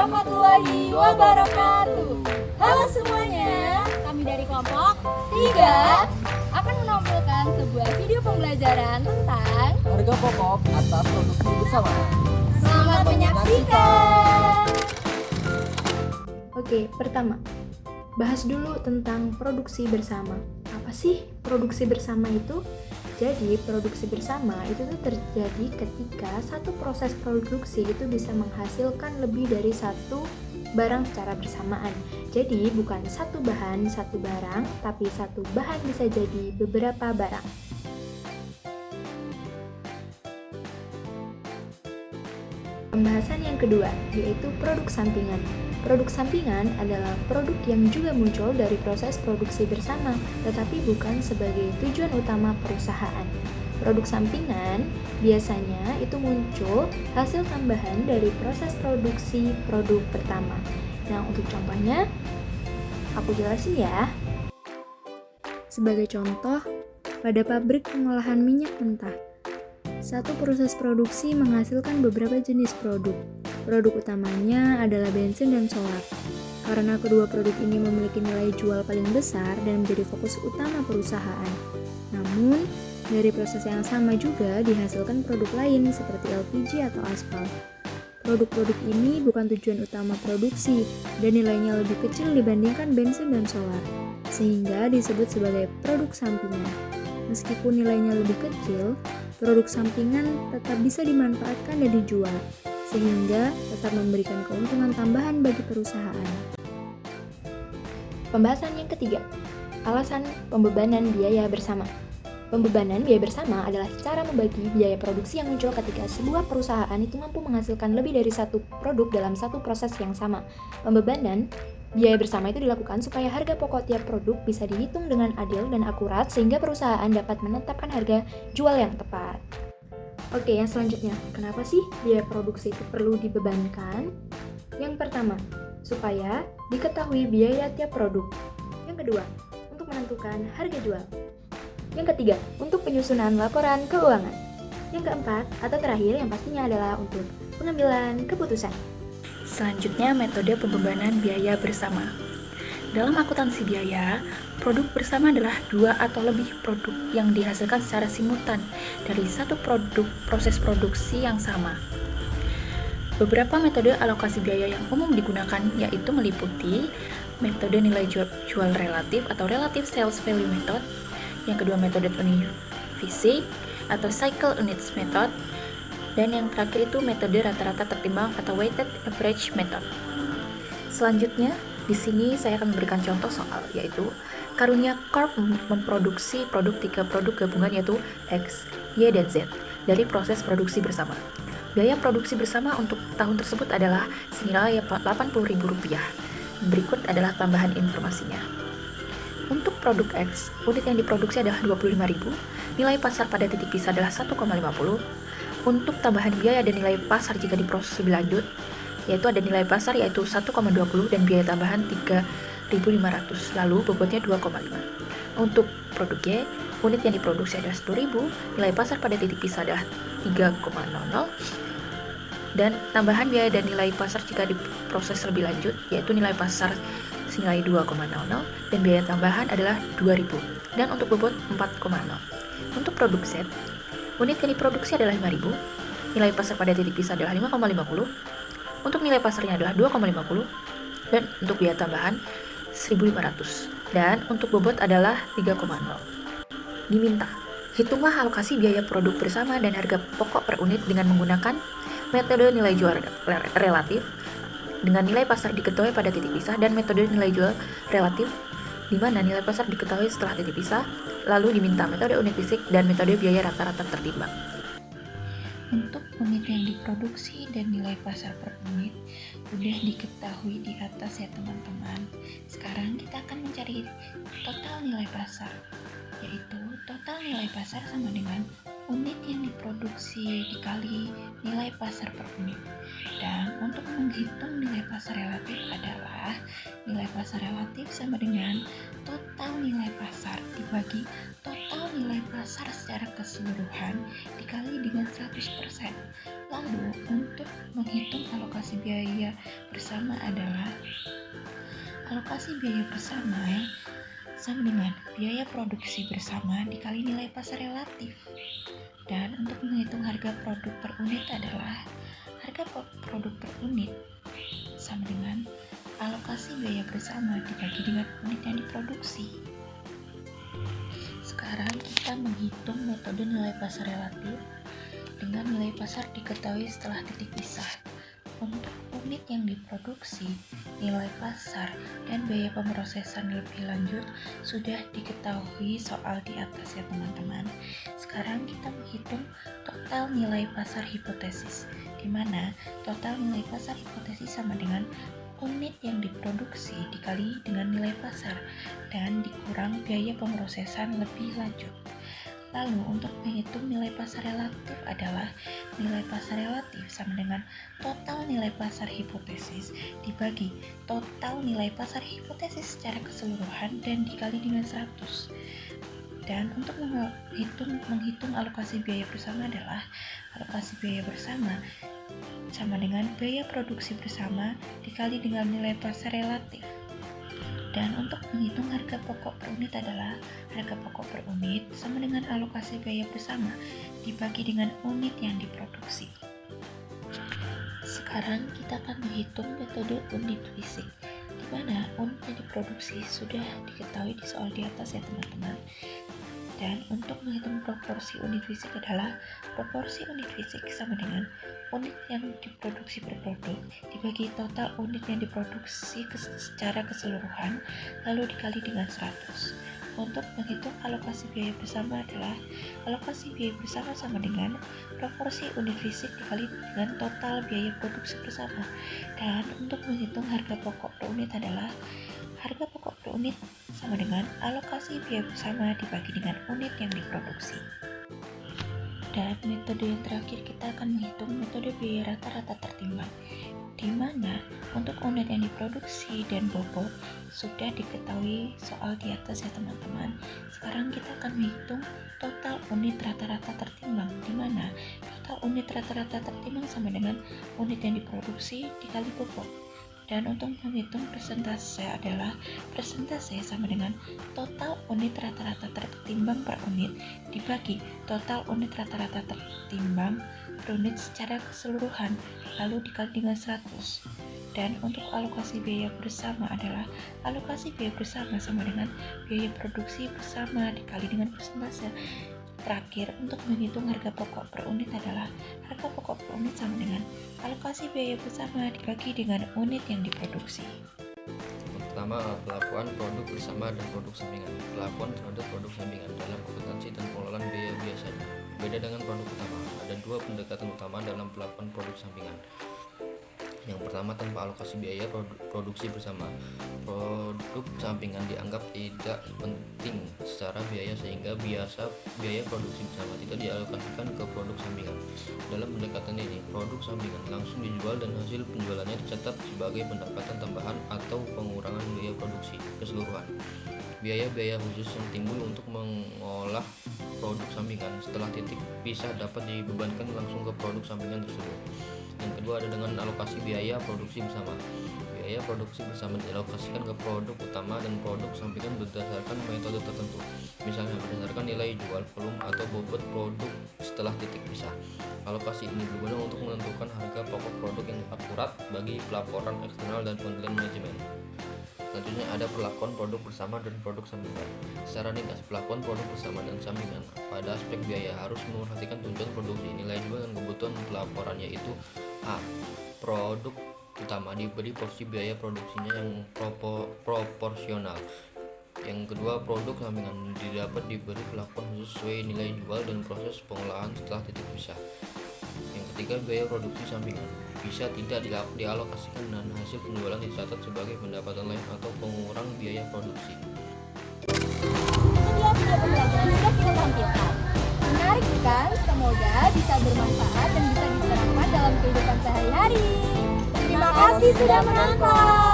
warahmatullahi wabarakatuh. Halo semuanya, kami dari kelompok 3 akan menampilkan sebuah video pembelajaran tentang harga pokok atas produksi bersama. Selamat menyaksikan. Oke, pertama, bahas dulu tentang produksi bersama. Apa sih produksi bersama itu? Jadi, produksi bersama itu tuh terjadi ketika satu proses produksi itu bisa menghasilkan lebih dari satu barang secara bersamaan. Jadi, bukan satu bahan, satu barang, tapi satu bahan bisa jadi beberapa barang. Pembahasan yang kedua, yaitu produk sampingan. Produk sampingan adalah produk yang juga muncul dari proses produksi bersama, tetapi bukan sebagai tujuan utama perusahaan. Produk sampingan biasanya itu muncul hasil tambahan dari proses produksi produk pertama. Nah, untuk contohnya, aku jelasin ya. Sebagai contoh, pada pabrik pengolahan minyak mentah, satu proses produksi menghasilkan beberapa jenis produk. Produk utamanya adalah bensin dan solar. Karena kedua produk ini memiliki nilai jual paling besar dan menjadi fokus utama perusahaan. Namun, dari proses yang sama juga dihasilkan produk lain seperti LPG atau aspal. Produk-produk ini bukan tujuan utama produksi dan nilainya lebih kecil dibandingkan bensin dan solar, sehingga disebut sebagai produk sampingan. Meskipun nilainya lebih kecil, produk sampingan tetap bisa dimanfaatkan dan dijual, sehingga tetap memberikan keuntungan tambahan bagi perusahaan. Pembahasan yang ketiga, alasan pembebanan biaya bersama. Pembebanan biaya bersama adalah cara membagi biaya produksi yang muncul ketika sebuah perusahaan itu mampu menghasilkan lebih dari satu produk dalam satu proses yang sama. Pembebanan biaya bersama itu dilakukan supaya harga pokok tiap produk bisa dihitung dengan adil dan akurat sehingga perusahaan dapat menetapkan harga jual yang tepat. Oke, yang selanjutnya, kenapa sih biaya produksi itu perlu dibebankan? Yang pertama, supaya diketahui biaya tiap produk. Yang kedua, untuk menentukan harga jual. Yang ketiga, untuk penyusunan laporan keuangan. Yang keempat, atau terakhir yang pastinya adalah untuk pengambilan keputusan. Selanjutnya, metode pembebanan biaya bersama. Dalam akuntansi biaya, produk bersama adalah dua atau lebih produk yang dihasilkan secara simultan dari satu produk proses produksi yang sama. Beberapa metode alokasi biaya yang umum digunakan yaitu meliputi metode nilai jual relatif atau relative sales value method, yang kedua metode unit fisik atau cycle units method, dan yang terakhir itu metode rata-rata tertimbang atau weighted average method. Selanjutnya, di sini saya akan memberikan contoh soal, yaitu Karunia Corp memproduksi produk 3 produk gabungan yaitu X, Y, dan Z dari proses produksi bersama. Biaya produksi bersama untuk tahun tersebut adalah senilai Rp80.000. Berikut adalah tambahan informasinya. Untuk produk X, unit yang diproduksi adalah Rp25.000, nilai pasar pada titik pisah adalah 1,50. Untuk tambahan biaya dan nilai pasar jika diproses lebih lanjut, yaitu ada nilai pasar yaitu 1,20 dan biaya tambahan 3.500, lalu bobotnya 2,5. Untuk produk Y, unit yang diproduksi adalah 10.000, nilai pasar pada titik pisah adalah 3,00, dan tambahan biaya dan nilai pasar jika diproses lebih lanjut, yaitu nilai pasar senilai 2,00 dan biaya tambahan adalah 2.000, dan untuk bobot 4,0. Untuk produk Z, unit yang diproduksi adalah 5.000, nilai pasar pada titik pisah adalah 5,50, untuk nilai pasarnya adalah 2,50, dan untuk biaya tambahan 1.500, dan untuk bobot adalah 3,0. Diminta, hitunglah alokasi biaya produk bersama dan harga pokok per unit dengan menggunakan metode nilai jual relatif dengan nilai pasar diketahui pada titik pisah dan metode nilai jual relatif di mana nilai pasar diketahui setelah titik pisah, lalu diminta metode unit fisik dan metode biaya rata-rata tertimbang. Untuk unit yang diproduksi dan nilai pasar per unit udah diketahui di atas ya teman-teman. Sekarang kita akan mencari total nilai pasar, yaitu total nilai pasar sama dengan unit yang diproduksi dikali nilai pasar per unit. Dan untuk menghitung nilai pasar relatif adalah nilai pasar relatif sama dengan total nilai pasar dibagi total nilai pasar secara keseluruhan dikali dengan 100%. Lalu untuk menghitung alokasi biaya bersama adalah alokasi biaya bersama sama dengan biaya produksi bersama dikali nilai pasar relatif. Dan untuk menghitung harga produk per unit adalah harga produk per unit sama dengan alokasi biaya bersama dibagi dengan unit yang diproduksi. Sekarang kita menghitung metode nilai pasar relatif dengan nilai pasar diketahui setelah titik pisah. Untuk unit yang diproduksi, nilai pasar dan biaya pemrosesan lebih lanjut sudah diketahui soal di atas ya teman-teman. Sekarang kita menghitung total nilai pasar hipotesis, di mana total nilai pasar hipotesis sama dengan unit yang diproduksi dikali dengan nilai pasar dan dikurang biaya pemrosesan lebih lanjut. Lalu untuk menghitung nilai pasar relatif adalah nilai pasar relatif sama dengan total nilai pasar hipotesis dibagi total nilai pasar hipotesis secara keseluruhan dan dikali dengan 100. Dan untuk menghitung alokasi biaya bersama adalah alokasi biaya bersama sama dengan biaya produksi bersama dikali dengan nilai pasar relatif. Dan untuk menghitung harga pokok per unit adalah harga pokok per unit sama dengan alokasi biaya bersama dibagi dengan unit yang diproduksi. Sekarang kita akan menghitung metode unit fisik, di mana unit yang diproduksi sudah diketahui di soal di atas ya teman-teman. Dan untuk menghitung proporsi unit fisik adalah proporsi unit fisik sama dengan unit yang diproduksi per produk dibagi total unit yang diproduksi secara keseluruhan lalu dikali dengan 100. Untuk menghitung alokasi biaya bersama adalah alokasi biaya bersama sama dengan proporsi unit fisik dikali dengan total biaya produksi bersama. Dan untuk menghitung harga pokok per unit adalah harga pokok per unit sama dengan alokasi biaya bersama dibagi dengan unit yang diproduksi. Dan metode yang terakhir kita akan menghitung metode biaya rata-rata tertimbang, di mana untuk unit yang diproduksi dan bobot sudah diketahui soal di atas ya teman-teman. Sekarang kita akan menghitung total unit rata-rata tertimbang, di mana total unit rata-rata tertimbang sama dengan unit yang diproduksi dikali bobot. Dan untuk menghitung persentase adalah persentase sama dengan total unit rata-rata tertimbang per unit dibagi total unit rata-rata tertimbang per unit secara keseluruhan lalu dikali dengan 100. Dan untuk alokasi biaya bersama adalah alokasi biaya bersama sama dengan biaya produksi bersama dikali dengan persentase. Terakhir, untuk menghitung harga pokok per unit adalah harga pokok per unit sama dengan alokasi biaya bersama dibagi dengan unit yang diproduksi. Pertama, pelakuan produk bersama dan produk sampingan. Pelakuan terhadap produk sampingan dalam akuntansi dan pengelolaan biaya biasanya beda dengan produk utama. Ada dua pendekatan utama dalam pelakuan produk sampingan. Yang pertama, tanpa alokasi biaya produksi bersama. Produk sampingan dianggap tidak penting secara biaya sehingga biaya produksi bersama tidak dialokasikan ke produk sampingan. Dalam pendekatan ini, produk sampingan langsung dijual dan hasil penjualannya dicatat sebagai pendapatan tambahan atau pengurangan biaya produksi keseluruhan. Biaya-biaya khusus yang timbul untuk mengolah produk sampingan setelah titik pisah dapat dibebankan langsung ke produk sampingan tersebut. Yang kedua ada dengan alokasi biaya produksi bersama. Biaya produksi bersama dialokasikan ke produk utama dan produk sampingan berdasarkan metode tertentu. Misalnya berdasarkan nilai jual, volume, atau bobot produk setelah titik pisah. Alokasi ini berguna untuk menentukan harga pokok produk yang akurat bagi pelaporan eksternal dan penilaian manajemen. Selanjutnya ada perlakuan produk bersama dan produk sampingan. Secara ringkas, perlakuan produk bersama dan sampingan pada aspek biaya harus memperhatikan tujuan produksi, nilai jual, dan kebutuhan pelaporan, yaitu A. Produk utama diberi porsi biaya produksinya yang proporsional. Yang kedua, produk sampingan dapat diberi perlakuan khusus sesuai nilai jual dan proses pengolahan setelah titik pisah. Yang ketiga, biaya produksi sampingan bisa tidak dialokasikan dan hasil penjualan dicatat sebagai pendapatan lain atau pengurang biaya produksi. Itu dia video pembelajaran yang sudah kita tampilkan. Menarik kan? Semoga bisa bermanfaat dan bisa diterapkan dalam kehidupan sehari-hari. Terima kasih sudah menonton.